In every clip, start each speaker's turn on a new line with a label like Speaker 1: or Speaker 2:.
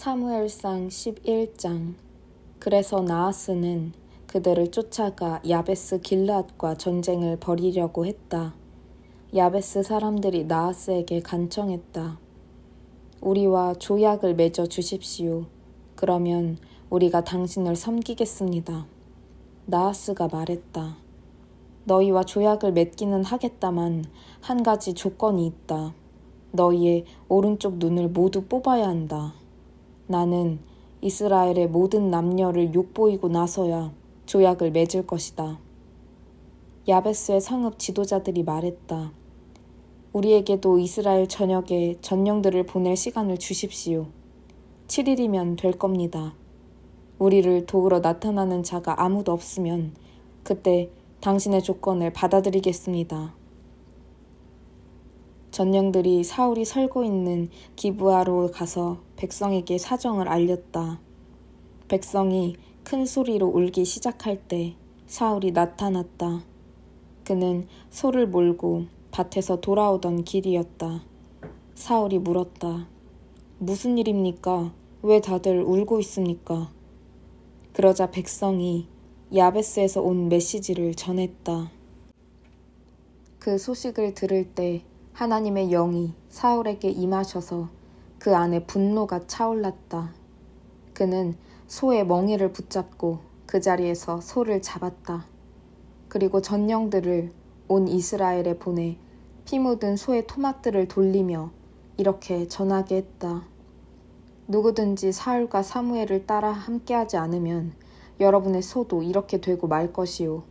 Speaker 1: 사무엘상 11장. 그래서 나하스는 그들을 쫓아가 야베스 길르앗과 전쟁을 벌이려고 했다. 야베스 사람들이 나하스에게 간청했다. 우리와 조약을 맺어 주십시오. 그러면 우리가 당신을 섬기겠습니다. 나하스가 말했다. 너희와 조약을 맺기는 하겠다만 한 가지 조건이 있다. 너희의 오른쪽 눈을 모두 뽑아야 한다. 나는 이스라엘의 모든 남녀를 욕보이고 나서야 조약을 맺을 것이다. 야베스의 성읍 지도자들이 말했다. 우리에게도 이스라엘 전역에 전령들을 보낼 시간을 주십시오. 7일이면 될 겁니다. 우리를 도우러 나타나는 자가 아무도 없으면 그때 당신의 조건을 받아들이겠습니다. 전령들이 사울이 설고 있는 기브아로 가서 백성에게 사정을 알렸다. 백성이 큰 소리로 울기 시작할 때 사울이 나타났다. 그는 소를 몰고 밭에서 돌아오던 길이었다. 사울이 물었다. 무슨 일입니까? 왜 다들 울고 있습니까? 그러자 백성이 야베스에서 온 메시지를 전했다. 그 소식을 들을 때 하나님의 영이 사울에게 임하셔서 그 안에 분노가 차올랐다. 그는 소의 멍에를 붙잡고 그 자리에서 소를 잡았다. 그리고 전령들을 온 이스라엘에 보내 피 묻은 소의 토막들을 돌리며 이렇게 전하게 했다. 누구든지 사울과 사무엘을 따라 함께하지 않으면 여러분의 소도 이렇게 되고 말 것이요.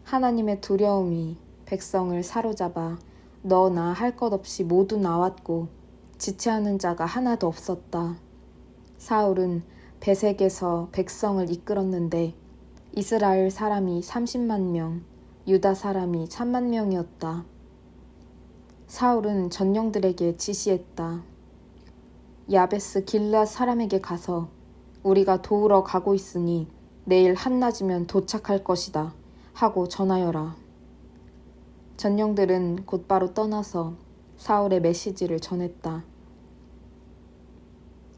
Speaker 1: 하나님의 두려움이 백성을 사로잡아 너나 할 것 없이 모두 나왔고 지체하는 자가 하나도 없었다. 사울은 베색에서 백성을 이끌었는데 이스라엘 사람이 30만 명, 유다 사람이 3만 명이었다. 사울은 전령들에게 지시했다. 야베스 길르앗 사람에게 가서 우리가 도우러 가고 있으니 내일 한낮이면 도착할 것이다 하고 전하여라. 전령들은 곧바로 떠나서 사울의 메시지를 전했다.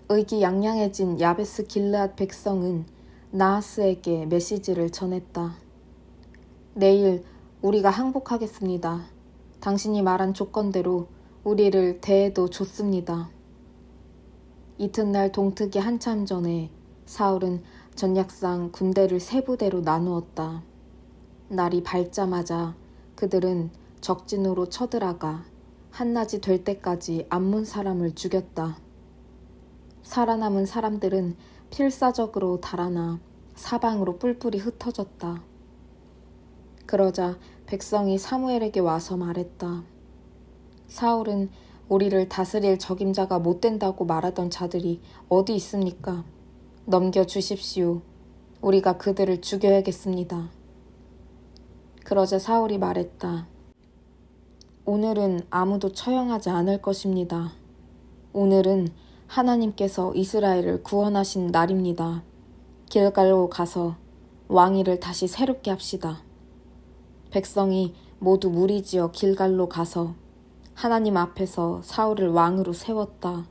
Speaker 1: 의기양양해진 야베스 길르앗 백성은 나하스에게 메시지를 전했다. 내일 우리가 항복하겠습니다. 당신이 말한 조건대로 우리를 대해도 좋습니다. 이튿날 동트기 한참 전에 사울은 전략상 군대를 세 부대로 나누었다. 날이 밝자마자 그들은 적진으로 쳐들어가 한낮이 될 때까지 암몬 사람을 죽였다. 살아남은 사람들은 필사적으로 달아나 사방으로 뿔뿔이 흩어졌다. 그러자 백성이 사무엘에게 와서 말했다. 사울은 우리를 다스릴 적임자가 못 된다고 말하던 자들이 어디 있습니까? 넘겨주십시오. 우리가 그들을 죽여야겠습니다. 그러자 사울이 말했다. 오늘은 아무도 처형하지 않을 것입니다. 오늘은 하나님께서 이스라엘을 구원하신 날입니다. 길갈로 가서 왕위를 다시 새롭게 합시다. 백성이 모두 무리지어 길갈로 가서 하나님 앞에서 사울을 왕으로 세웠다.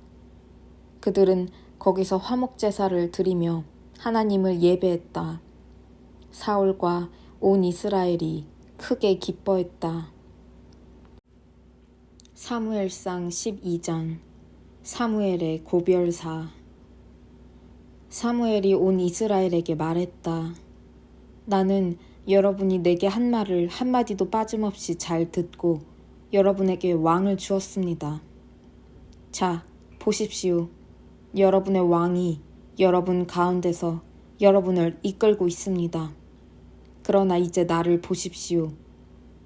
Speaker 1: 그들은 거기서 화목제사를 드리며 하나님을 예배했다. 사울과 온 이스라엘이 크게 기뻐했다. 사무엘상 12장. 사무엘의 고별사. 사무엘이 온 이스라엘에게 말했다. 나는 여러분이 내게 한 말을 한마디도 빠짐없이 잘 듣고 여러분에게 왕을 주었습니다. 자, 보십시오. 여러분의 왕이 여러분 가운데서 여러분을 이끌고 있습니다. 그러나 이제 나를 보십시오.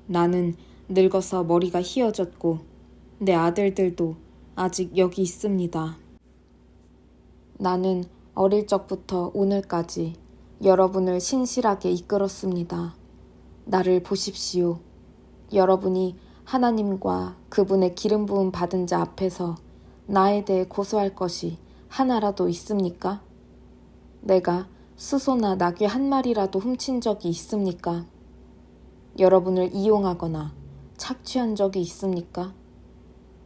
Speaker 1: 나는 늙어서 머리가 휘어졌고 내 아들들도 아직 여기 있습니다. 나는 어릴 적부터 오늘까지 여러분을 신실하게 이끌었습니다. 나를 보십시오. 여러분이 하나님과 그분의 기름 부음 받은 자 앞에서 나에 대해 고소할 것이 하나라도 있습니까? 내가 수소나 나귀 한 마리라도 훔친 적이 있습니까? 여러분을 이용하거나 착취한 적이 있습니까?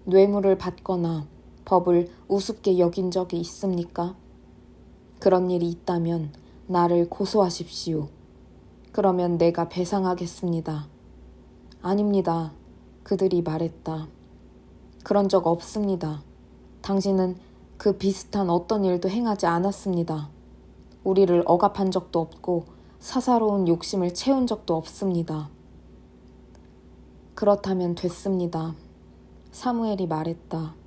Speaker 1: 뇌물을 받거나 법을 우습게 여긴 적이 있습니까? 그런 일이 있다면 나를 고소하십시오. 그러면 내가 배상하겠습니다. 아닙니다. 그들이 말했다. 그런 적 없습니다. 당신은 그 비슷한 어떤 일도 행하지 않았습니다. 우리를 억압한 적도 없고 사사로운 욕심을 채운 적도 없습니다. 그렇다면 됐습니다. 사무엘이 말했다.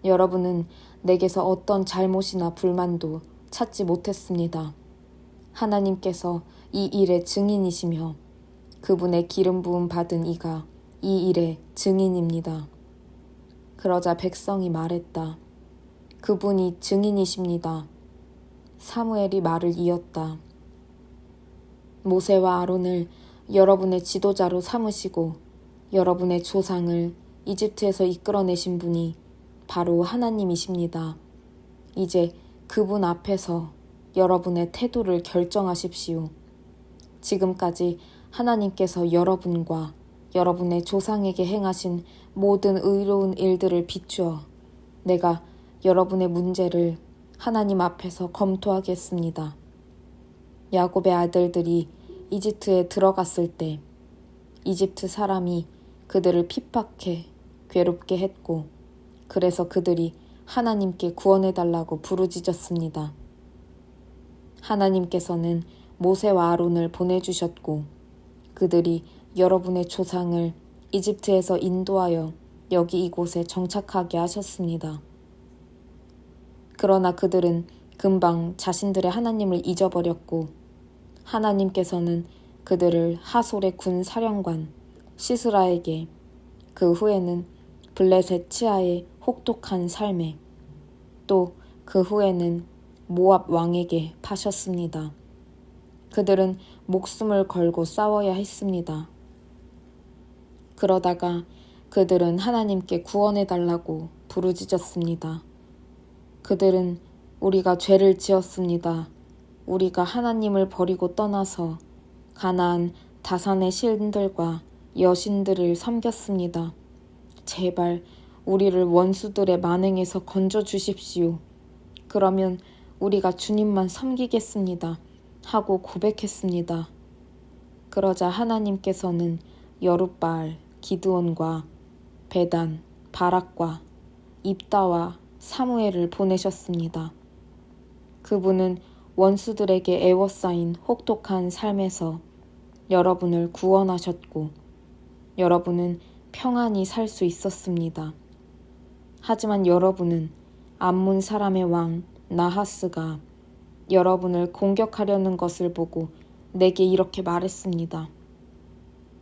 Speaker 1: 여러분은 내게서 어떤 잘못이나 불만도 찾지 못했습니다. 하나님께서 이 일의 증인이시며 그분의 기름 부음 받은 이가 이 일의 증인입니다. 그러자 백성이 말했다. 그분이 증인이십니다. 사무엘이 말을 이었다. 모세와 아론을 여러분의 지도자로 삼으시고 여러분의 조상을 이집트에서 이끌어내신 분이 바로 하나님이십니다. 이제 그분 앞에서 여러분의 태도를 결정하십시오. 지금까지 하나님께서 여러분과 여러분의 조상에게 행하신 모든 의로운 일들을 비추어 내가 여러분의 문제를 하나님 앞에서 검토하겠습니다. 야곱의 아들들이 이집트에 들어갔을 때 이집트 사람이 그들을 핍박해 괴롭게 했고 그래서 그들이 하나님께 구원해달라고 부르짖었습니다. 하나님께서는 모세와 아론을 보내주셨고 그들이 여러분의 조상을 이집트에서 인도하여 여기 이곳에 정착하게 하셨습니다. 그러나 그들은 금방 자신들의 하나님을 잊어버렸고 하나님께서는 그들을 하솔의 군 사령관 시스라에게 그 후에는 블레셋 치하의 혹독한 삶에 또 그 후에는 모압 왕에게 파셨습니다. 그들은 목숨을 걸고 싸워야 했습니다. 그러다가 그들은 하나님께 구원해달라고 부르짖었습니다. 그들은 우리가 죄를 지었습니다. 우리가 하나님을 버리고 떠나서 가나안 다산의 신들과 여신들을 섬겼습니다. 제발 우리를 원수들의 만행에서 건져주십시오. 그러면 우리가 주님만 섬기겠습니다. 하고 고백했습니다. 그러자 하나님께서는 여룻바알, 기드온과 베단, 바락과 입다와 사무엘을 보내셨습니다. 그분은 원수들에게 애워싸인 혹독한 삶에서 여러분을 구원하셨고 여러분은 평안히 살 수 있었습니다. 하지만 여러분은 암몬 사람의 왕 나하스가 여러분을 공격하려는 것을 보고 내게 이렇게 말했습니다.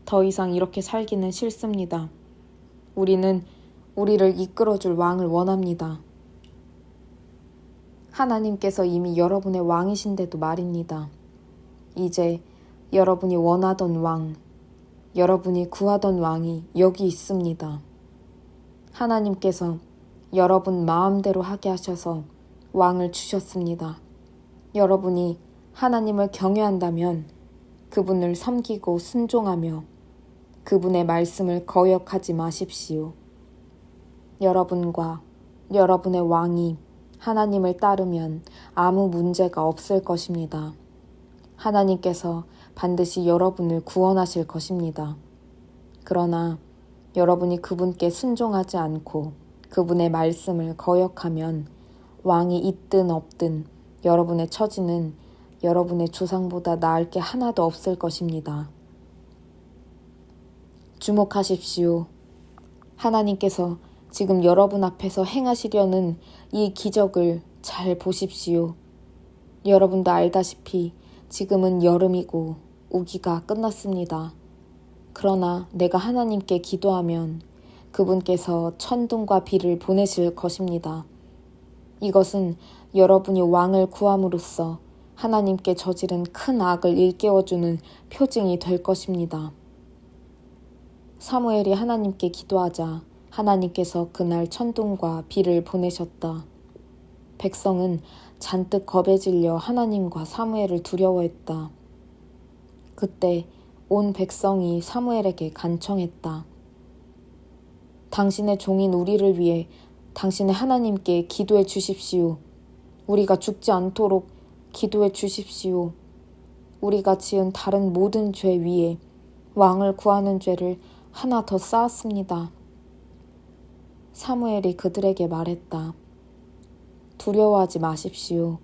Speaker 1: 더 이상 이렇게 살기는 싫습니다. 우리는 우리를 이끌어줄 왕을 원합니다. 하나님께서 이미 여러분의 왕이신데도 말입니다. 이제 여러분이 원하던 왕, 여러분이 구하던 왕이 여기 있습니다. 하나님께서 여러분 마음대로 하게 하셔서 왕을 주셨습니다. 여러분이 하나님을 경외한다면 그분을 섬기고 순종하며 그분의 말씀을 거역하지 마십시오. 여러분과 여러분의 왕이 하나님을 따르면 아무 문제가 없을 것입니다. 하나님께서 반드시 여러분을 구원하실 것입니다. 그러나 여러분이 그분께 순종하지 않고 그분의 말씀을 거역하면 왕이 있든 없든 여러분의 처지는 여러분의 조상보다 나을 게 하나도 없을 것입니다. 주목하십시오. 하나님께서 지금 여러분 앞에서 행하시려는 이 기적을 잘 보십시오. 여러분도 알다시피 지금은 여름이고 우기가 끝났습니다. 그러나 내가 하나님께 기도하면 그분께서 천둥과 비를 보내실 것입니다. 이것은 여러분이 왕을 구함으로써 하나님께 저지른 큰 악을 일깨워주는 표징이 될 것입니다. 사무엘이 하나님께 기도하자 하나님께서 그날 천둥과 비를 보내셨다. 백성은 잔뜩 겁에 질려 하나님과 사무엘을 두려워했다. 그때 온 백성이 사무엘에게 간청했다. 당신의 종인 우리를 위해 당신의 하나님께 기도해 주십시오. 우리가 죽지 않도록 기도해 주십시오. 우리가 지은 다른 모든 죄 위에 왕을 구하는 죄를 하나 더 쌓았습니다. 사무엘이 그들에게 말했다. 두려워하지 마십시오.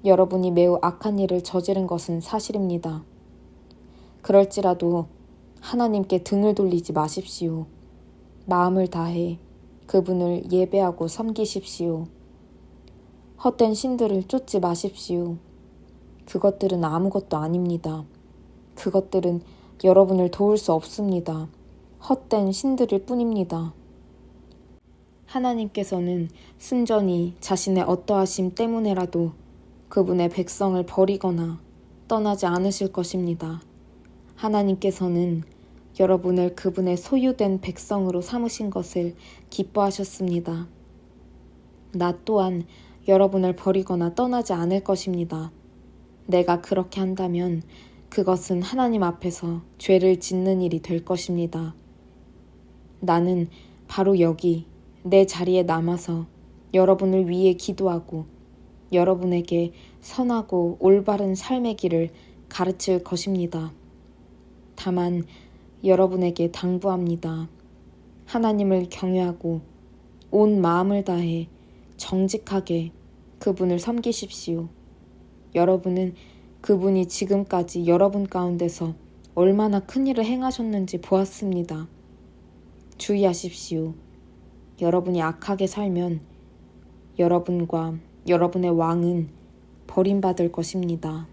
Speaker 1: 여러분이 매우 악한 일을 저지른 것은 사실입니다. 그럴지라도 하나님께 등을 돌리지 마십시오. 마음을 다해 그분을 예배하고 섬기십시오. 헛된 신들을 쫓지 마십시오. 그것들은 아무것도 아닙니다. 그것들은 여러분을 도울 수 없습니다. 헛된 신들일 뿐입니다. 하나님께서는 순전히 자신의 어떠하심 때문에라도 그분의 백성을 버리거나 떠나지 않으실 것입니다. 하나님께서는 여러분을 그분의 소유된 백성으로 삼으신 것을 기뻐하셨습니다. 나 또한 여러분을 버리거나 떠나지 않을 것입니다. 내가 그렇게 한다면 그것은 하나님 앞에서 죄를 짓는 일이 될 것입니다. 나는 바로 여기 내 자리에 남아서 여러분을 위해 기도하고 여러분에게 선하고 올바른 삶의 길을 가르칠 것입니다. 다만 여러분에게 당부합니다. 하나님을 경외하고 온 마음을 다해 정직하게 그분을 섬기십시오. 여러분은 그분이 지금까지 여러분 가운데서 얼마나 큰 일을 행하셨는지 보았습니다. 주의하십시오. 여러분이 악하게 살면 여러분과 여러분의 왕은 버림받을 것입니다.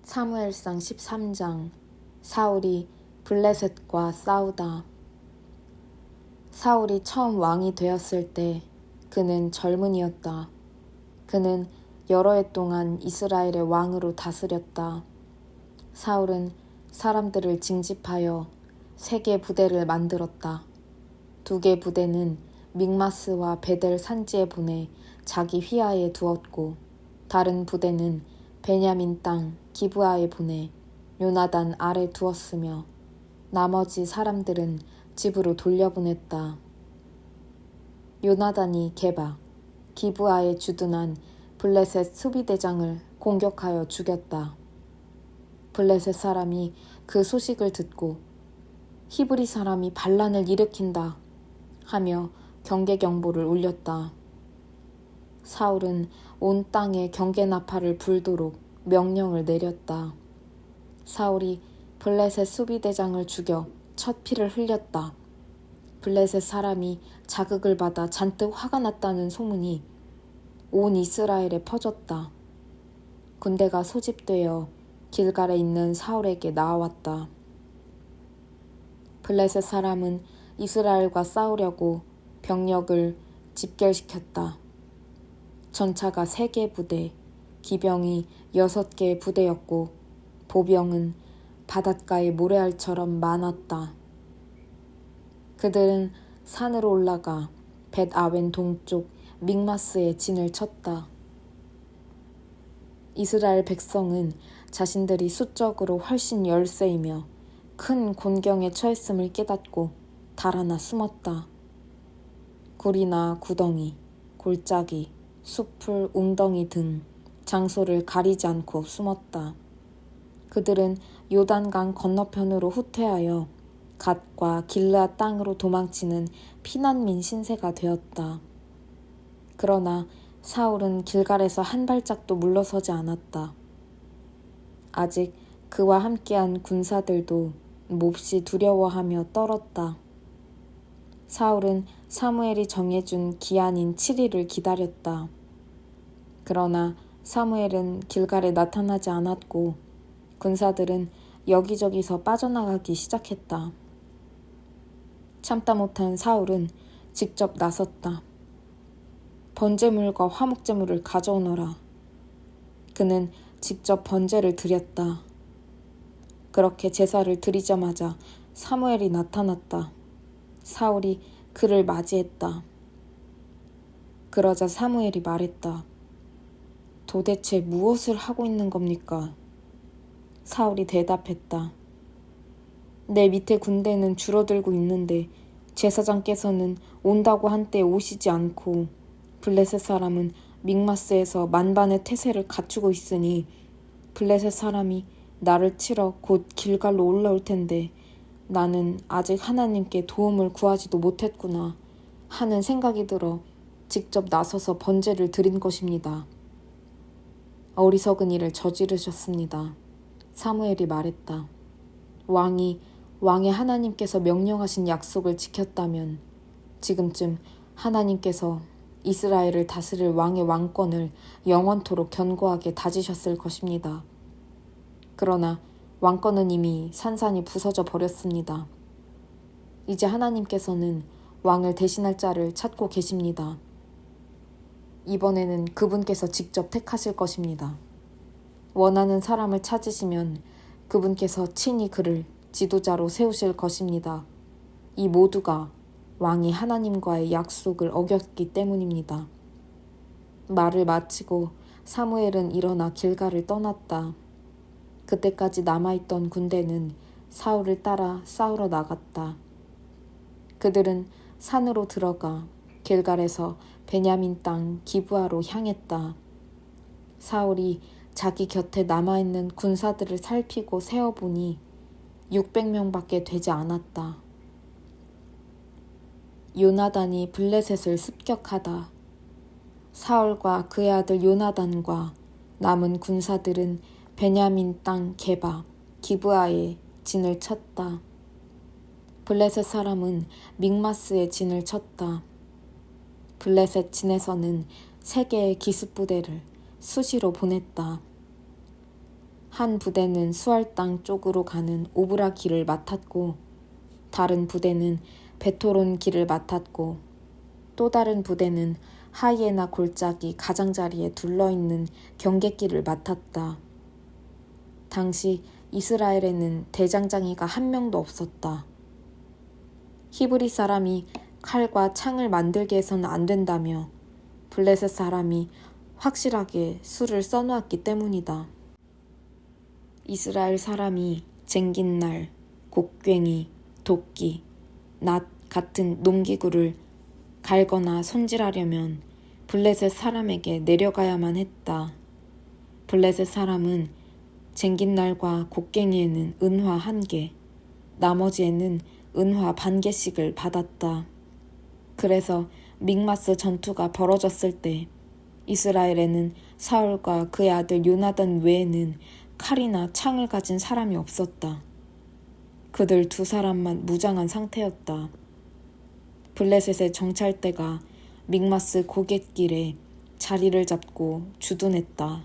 Speaker 1: 사무엘상 13장 사울이 블레셋과 싸우다. 사울이 처음 왕이 되었을 때 그는 젊은이였다. 그는 여러 해 동안 이스라엘의 왕으로 다스렸다. 사울은 사람들을 징집하여 3개 부대를 만들었다. 2개 부대는 믹마스와 베델 산지에 보내 자기 휘하에 두었고 다른 부대는 베냐민 땅 기브아에 보내 요나단 아래 두었으며 나머지 사람들은 집으로 돌려보냈다. 요나단이 게바, 기브아에 주둔한 블레셋 수비대장을 공격하여 죽였다. 블레셋 사람이 그 소식을 듣고 히브리 사람이 반란을 일으킨다 하며 경계경보를 울렸다. 사울은 온 땅에 경계나팔을 불도록 명령을 내렸다. 사울이 블레셋 수비대장을 죽여 첫 피를 흘렸다. 블레셋 사람이 자극을 받아 잔뜩 화가 났다는 소문이 온 이스라엘에 퍼졌다. 군대가 소집되어 길갈에 있는 사울에게 나아왔다. 블레셋 사람은 이스라엘과 싸우려고 병력을 집결시켰다. 전차가 3개 부대, 기병이 6개 부대였고 보병은 바닷가의 모래알처럼 많았다. 그들은 산으로 올라가 벳아웬 동쪽 믹마스에 진을 쳤다. 이스라엘 백성은 자신들이 수적으로 훨씬 열세이며 큰 곤경에 처했음을 깨닫고 달아나 숨었다. 굴이나 구덩이, 골짜기, 숲을 웅덩이 등 장소를 가리지 않고 숨었다. 그들은 요단강 건너편으로 후퇴하여 갓과 길르앗 땅으로 도망치는 피난민 신세가 되었다. 그러나 사울은 길갈에서 한 발짝도 물러서지 않았다. 아직 그와 함께한 군사들도 몹시 두려워하며 떨었다. 사울은 사무엘이 정해준 기한인 7일을 기다렸다. 그러나 사무엘은 길갈에 나타나지 않았고 군사들은 여기저기서 빠져나가기 시작했다. 참다 못한 사울은 직접 나섰다. 번제물과 화목제물을 가져오너라. 그는 직접 번제를 드렸다. 그렇게 제사를 드리자마자 사무엘이 나타났다. 사울이 그를 맞이했다. 그러자 사무엘이 말했다. 도대체 무엇을 하고 있는 겁니까? 사울이 대답했다. 내 밑에 군대는 줄어들고 있는데 제사장께서는 온다고 한때 오시지 않고 블레셋 사람은 믹마스에서 만반의 태세를 갖추고 있으니 블레셋 사람이 나를 치러 곧 길갈로 올라올 텐데 나는 아직 하나님께 도움을 구하지도 못했구나 하는 생각이 들어 직접 나서서 번제를 드린 것입니다. 어리석은 일을 저지르셨습니다. 사무엘이 말했다. 왕의 하나님께서 명령하신 약속을 지켰다면 지금쯤 하나님께서 이스라엘을 다스릴 왕의 왕권을 영원토록 견고하게 다지셨을 것입니다. 그러나 왕권은 이미 산산이 부서져 버렸습니다. 이제 하나님께서는 왕을 대신할 자를 찾고 계십니다. 이번에는 그분께서 직접 택하실 것입니다. 원하는 사람을 찾으시면 그분께서 친히 그를 지도자로 세우실 것입니다. 이 모두가 왕이 하나님과의 약속을 어겼기 때문입니다. 말을 마치고 사무엘은 일어나 길갈을 떠났다. 그때까지 남아있던 군대는 사울을 따라 싸우러 나갔다. 그들은 산으로 들어가 길갈에서 베냐민 땅 기브아로 향했다. 사울이 자기 곁에 남아있는 군사들을 살피고 세어보니 600명밖에 되지 않았다. 요나단이 블레셋을 습격하다. 사울과 그의 아들 요나단과 남은 군사들은 베냐민 땅 게바, 기브아에 진을 쳤다. 블레셋 사람은 믹마스에 진을 쳤다. 블레셋 진에서는 3개의 기습부대를 수시로 보냈다. 한 부대는 수알 땅 쪽으로 가는 오브라 길을 맡았고 다른 부대는 베토론 길을 맡았고 또 다른 부대는 하이에나 골짜기 가장자리에 둘러있는 경계길을 맡았다. 당시 이스라엘에는 대장장이가 한 명도 없었다. 히브리 사람이 칼과 창을 만들게 해서는 안 된다며 블레셋 사람이 확실하게 수를 써놓았기 때문이다. 이스라엘 사람이 쟁긴날, 곡괭이, 도끼, 낫 같은 농기구를 갈거나 손질하려면 블레셋 사람에게 내려가야만 했다. 블레셋 사람은 쟁긴날과 곡괭이에는 은화 1개, 나머지에는 은화 반 개씩을 받았다. 그래서 믹마스 전투가 벌어졌을 때 이스라엘에는 사울과 그의 아들 요나단 외에는 칼이나 창을 가진 사람이 없었다. 그들 2사람만 무장한 상태였다. 블레셋의 정찰대가 믹마스 고갯길에 자리를 잡고 주둔했다.